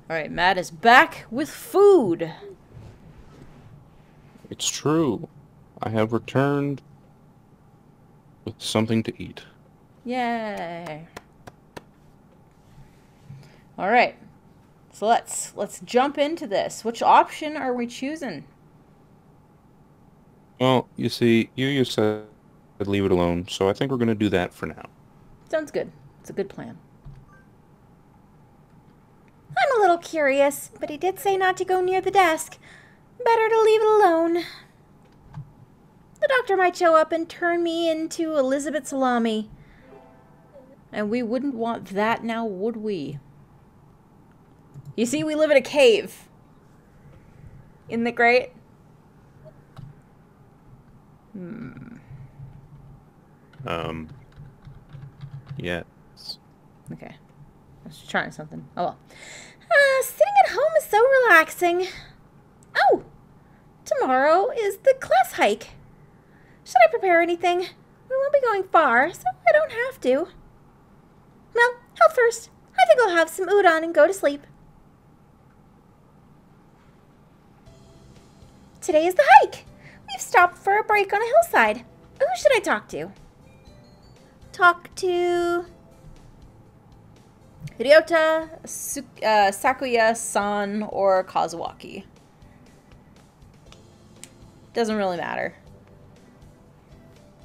Alright, Matt is back with food. It's true. I have returned with something to eat. Yay. Alright. So let's jump into this. Which option are we choosing? Well, you see, Yuuya said leave it alone, so I think we're going to do that for now. Sounds good. It's a good plan. I'm a little curious, but he did say not to go near the desk. Better to leave it alone. The doctor might show up and turn me into Elizabeth Salami. And we wouldn't want that now, would we? You see, we live in a cave. Isn't it great? Yes. Okay. I was trying something. Oh well. Sitting at home is so relaxing. Oh, tomorrow is the class hike. Should I prepare anything? We won't be going far, so I don't have to. Well, health first. I think I'll have some udon and go to sleep. Today is the hike. We've stopped for a break on a hillside. Who should I talk to? Talk to... Ryota, Sakuya-san, or Kazuaki. Doesn't really matter.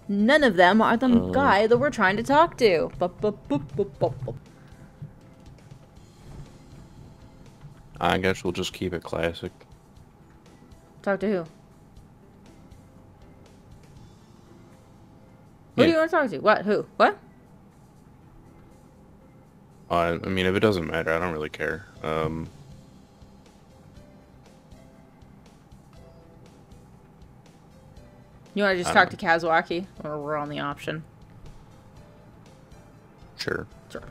None of them are the guy that we're trying to talk to. I guess we'll just keep it classic. Talk to who? Who do you want to talk to? What? Who? What? I mean, if it doesn't matter, I don't really care. You want to just talk to Kazuaki? Or we're on the option? Sure. Sure.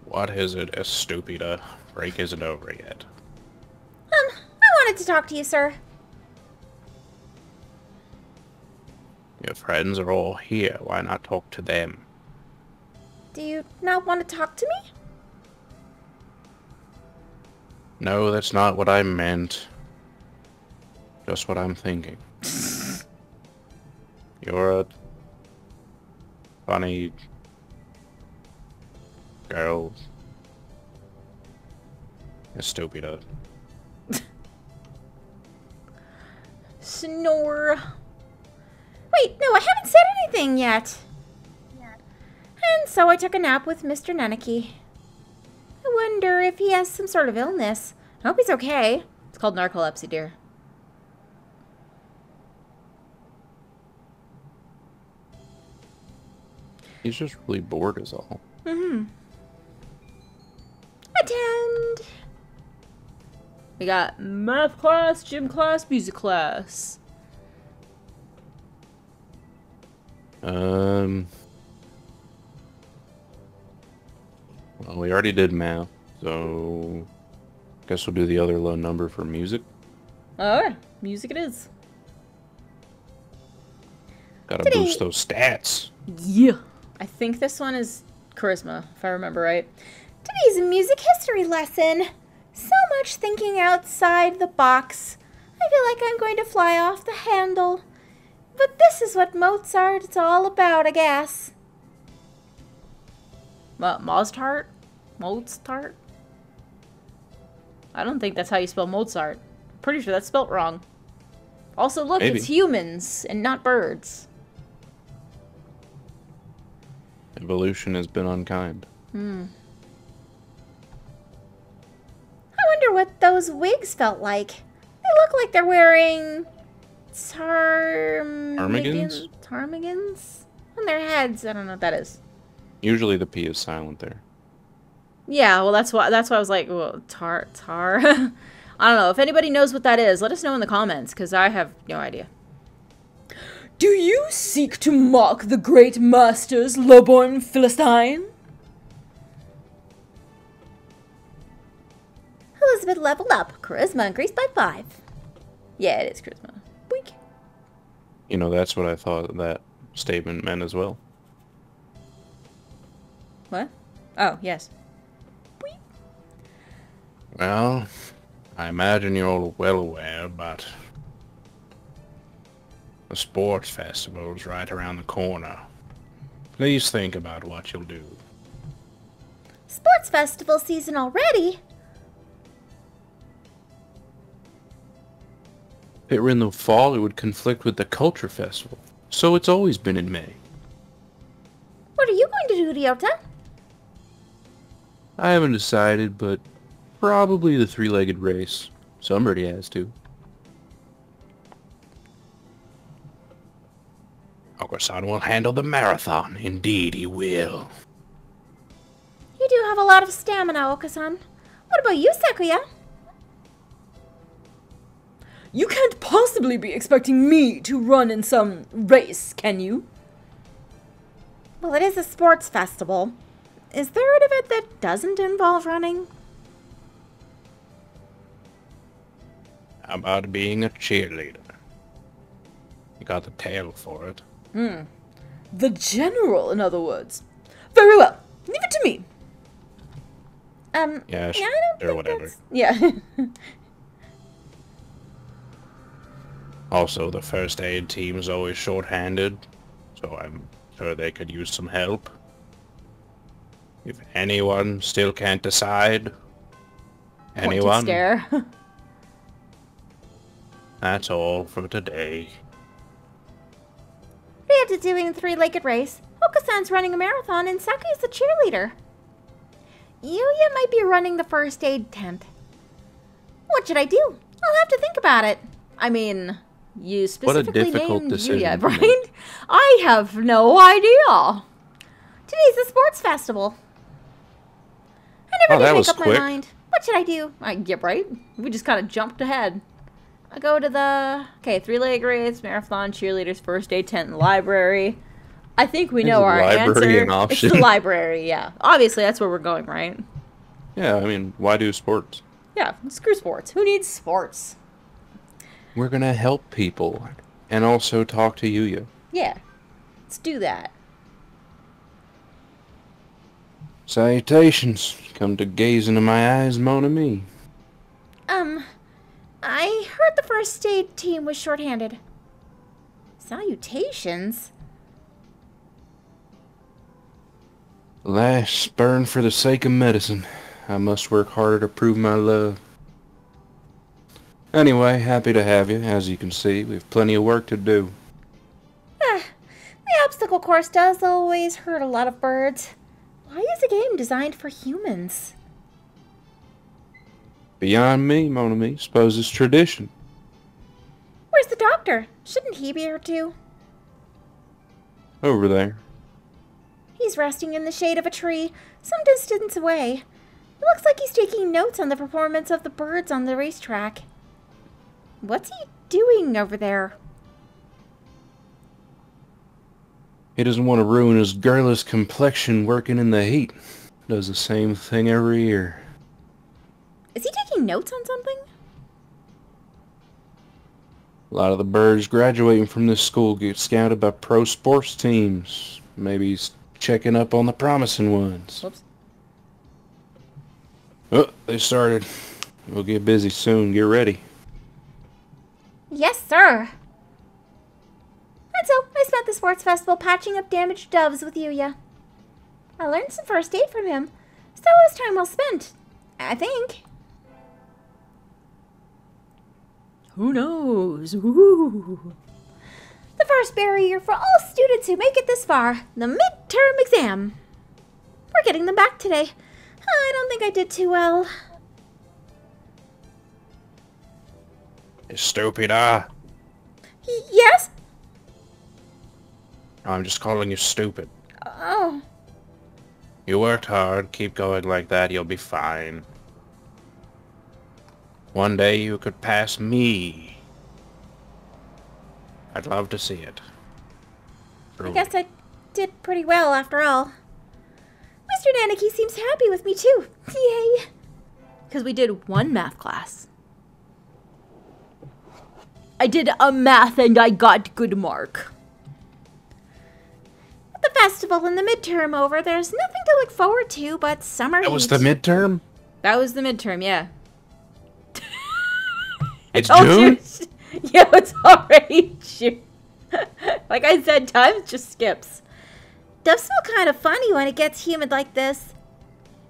What is it, estúpida? Break isn't over yet. I wanted to talk to you, sir. Your friends are all here. Why not talk to them? Do you not want to talk to me? No, that's not what I meant. Just what I'm thinking. You're a funny girl. Estúpida. Snore. Wait, no, I haven't said anything yet. And so I took a nap with Mr. Neneki. I wonder if he has some sort of illness. I hope he's okay. It's called narcolepsy, dear. He's just really bored is all. Attend. We got math class, gym class, music class. Well, we already did math, so guess we'll do the other low number for music. Alright, music it is. Gotta boost those stats. Yeah. I think this one is charisma, if I remember right. Today's a music history lesson. So much thinking outside the box. I feel like I'm going to fly off the handle. But this is what Mozart's all about, I guess. What, Mozart? Mozart? I don't think that's how you spell Mozart. Pretty sure that's spelt wrong. Also, look, Maybe. It's humans and not birds. Evolution has been unkind. I wonder what those wigs felt like. They look like they're wearing Ptarmigans? Ptarmigans on their heads. I don't know what that is. Usually the P is silent there. Yeah, well, that's why I was like, well, tar. I don't know. If anybody knows what that is, let us know in the comments, because I have no idea. Do you seek to mock the great masters, lowborn Philistine? Elizabeth leveled up. Charisma increased by 5. Yeah, it is charisma. Boink. You know, that's what I thought that statement meant as well. What? Oh, yes. Well, I imagine you're all well aware, but the sports festival's right around the corner. Please think about what you'll do. Sports festival season already? If it were in the fall, it would conflict with the culture festival. So it's always been in May. What are you going to do, Ryota? I haven't decided, but probably the three-legged race. Somebody has to. Oko-san will handle the marathon. Indeed, he will. You do have a lot of stamina, Oka-san. What about you, Sakuya? You can't possibly be expecting me to run in some race, can you? Well, it is a sports festival. Is there an event that doesn't involve running? How about being a cheerleader? You got the tail for it. The general, in other words. Very well. Leave it to me. Yeah, I don't think whatever. that's... Yeah. Also, the first aid team is always short-handed, so I'm sure they could use some help. If anyone still can't decide, anyone, Stare. that's all for today. Ryota doing a three-legged race. Oka-san's running a marathon and Sakuya's the cheerleader. Yuuya might be running the first aid tent. What should I do? I'll have to think about it. I mean, you What a specifically difficult named decision Yuuya, to right? make. I have no idea. Today's the sports festival. I never that did make was up my quick. mind. What should I do? Yeah, right? We just kind of jumped ahead. I go to the... Okay, three-leg race, marathon, cheerleaders, first aid tent, and library. I think we Is know our library answer. an option? It's the library, yeah. Obviously, that's where we're going, right? Yeah, I mean, why do sports? Yeah, screw sports. Who needs sports? We're gonna help people, and also talk to Yuuya. Yeah, let's do that. Salutations. Come to gaze into my eyes, mon ami. I heard the first aid team was shorthanded. Salutations? Lash burn for the sake of medicine. I must work harder to prove my love. Anyway, happy to have you. As you can see, we have plenty of work to do. The obstacle course does always hurt a lot of birds. Why is a game designed for humans? Beyond me, mon ami. Suppose it's tradition. Where's the doctor? Shouldn't he be here too? Over there. He's resting in the shade of a tree, some distance away. It looks like he's taking notes on the performance of the birds on the racetrack. What's he doing over there? He doesn't want to ruin his girlish complexion working in the heat. Does the same thing every year. Is he taking notes on something? A lot of the birds graduating from this school get scouted by pro sports teams. Maybe he's checking up on the promising ones. Whoops. Oh, they started. We'll get busy soon. Get ready. Yes, sir. And so, I spent the sports festival patching up damaged doves with Yuuya. I learned some first aid from him, so it was time well spent. I think. Who knows? Ooh. The first barrier for all students who make it this far, the midterm exam. We're getting them back today. I don't think I did too well. Stupid, Yes? I'm just calling you stupid. Oh. You worked hard. Keep going like that. You'll be fine. One day you could pass me. I'd love to see it. I guess I did pretty well after all. Mr. Nanaki seems happy with me too. Yay. Because we did one math class. I did a math and I got good mark. At the festival and the midterm over, there's nothing to look forward to but summer That was heat. the midterm? That was the midterm, yeah. It's Oh, June? shoot. Yeah, it's already June. Like I said, time just skips. Does smell kind of funny when it gets humid like this.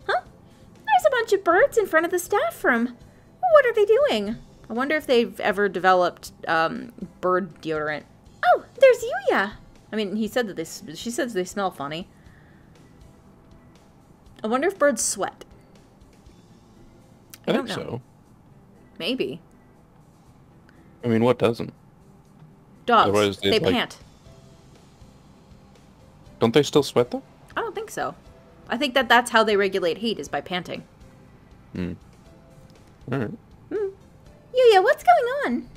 Huh? There's a bunch of birds in front of the staff room. What are they doing? I wonder if they've ever developed bird deodorant. Oh, there's Yuuya. I mean, she says they smell funny. I wonder if birds sweat. I don't think know. so. Maybe. I mean, what doesn't? Dogs. Otherwise They they'd, like- pant. Don't they still sweat though? I don't think so. I think that's how they regulate heat, is by panting. Hmm. Alright. Yuuya, what's going on?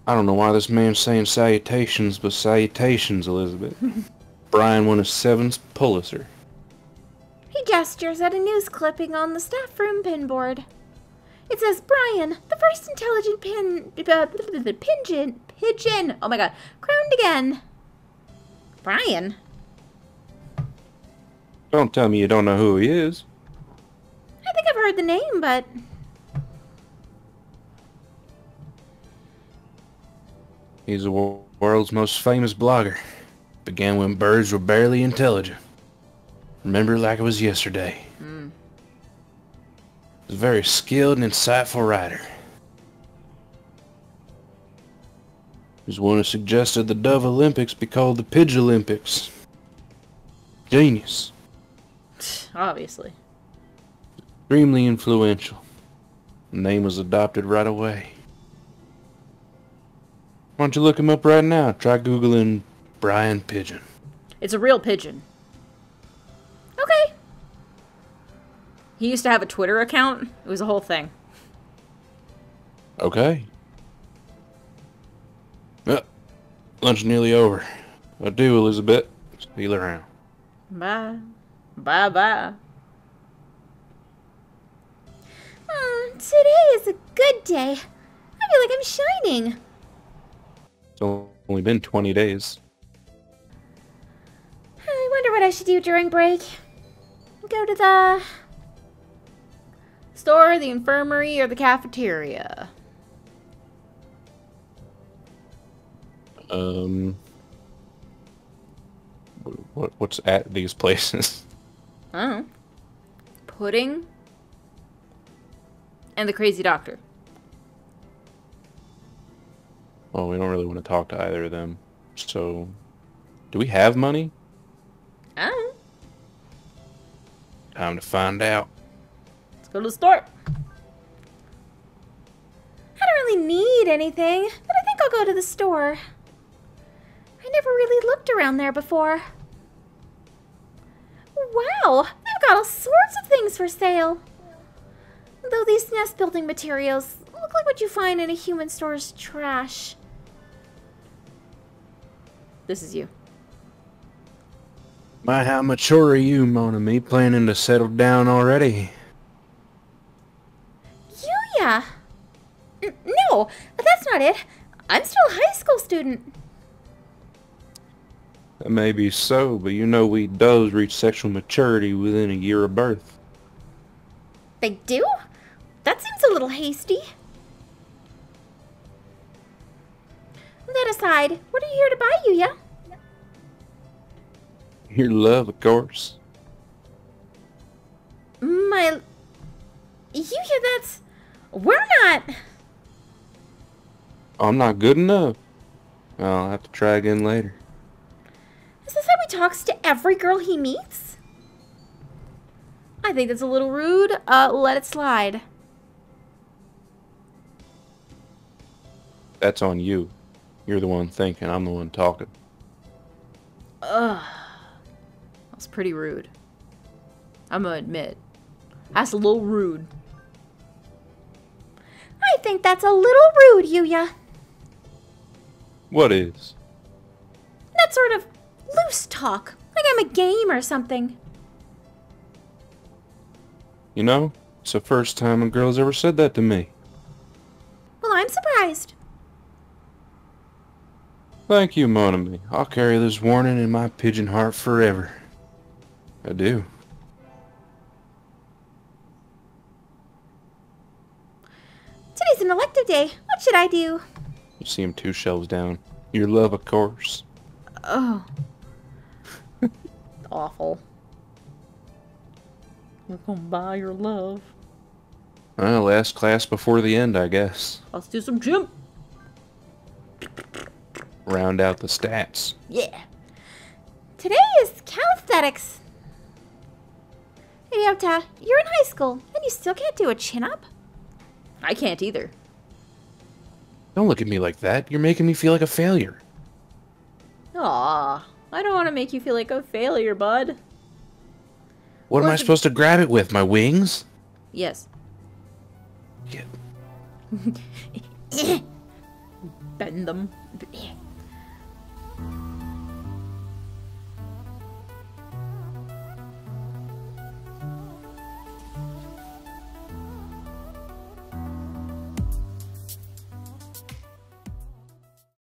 I don't know why this man's saying salutations, but salutations, Elizabeth. Brian won his 7th Pulitzer. He gestures at a news clipping on the staff room pinboard. It says, Brian, the first intelligent pigeon, oh my god, crowned again. Brian? Don't tell me you don't know who he is. I think I've heard the name, but... He's the world's most famous blogger. Began when birds were barely intelligent. Remember it like it was yesterday. He's a very skilled and insightful writer. He's one who suggested the Dove Olympics be called the Pigeon Olympics. Genius. Obviously. Extremely influential. The name was adopted right away. Why don't you look him up right now? Try Googling Brian Pigeon. It's a real pigeon. Okay. He used to have a Twitter account. It was a whole thing. Okay. Well, lunch nearly over. Adieu, Elizabeth. See you around. Bye. Bye-bye. Today is a good day. I feel like I'm shining. It's only been 20 days. I wonder what I should do during break. Go to the... Store, the infirmary, or the cafeteria? What's at these places? I don't know. Pudding. And the crazy doctor. Well, we don't really want to talk to either of them. So, do we have money? I don't know. Time to find out. Let's go to the store. I don't really need anything, but I think I'll go to the store. I never really looked around there before. Wow, they've got all sorts of things for sale. Though these nest building materials look like what you find in a human store's trash. This is you. My, how mature are you, Mon ami? Planning to settle down already? Yuuya! No, that's not it. I'm still a high school student. That may be so, but you know we does reach sexual maturity within a year of birth. They do? That seems a little hasty. That aside, what are you here to buy, Yuuya? Your love, of course. My... Yuuya, that's... We're not... I'm not good enough. I'll have to try again later. Is this how he talks to every girl he meets? I think that's a little rude. Let it slide. That's on you. You're the one thinking, I'm the one talking. Ugh. That's pretty rude. I'm gonna admit. That's a little rude. I think that's a little rude, Yuuya. What is? That sort of loose talk, like I'm a game or something. You know, it's the first time a girl's ever said that to me. Well, I'm surprised. Thank you, mon ami. I'll carry this warning in my pigeon heart forever. I do. Today's an elective day. What should I do? You see him 2 shelves down. Your love, of course. Oh. Awful. We're gonna buy your love. Well, last class before the end, I guess. Let's do some gym. Round out the stats. Yeah. Today is calisthenics. Hey, Yota, you're in high school, and you still can't do a chin-up? I can't either. Don't look at me like that. You're making me feel like a failure. Aw. I don't want to make you feel like a failure, bud. What am I supposed to grab it with? My wings? Yes. Yeah. Bend them.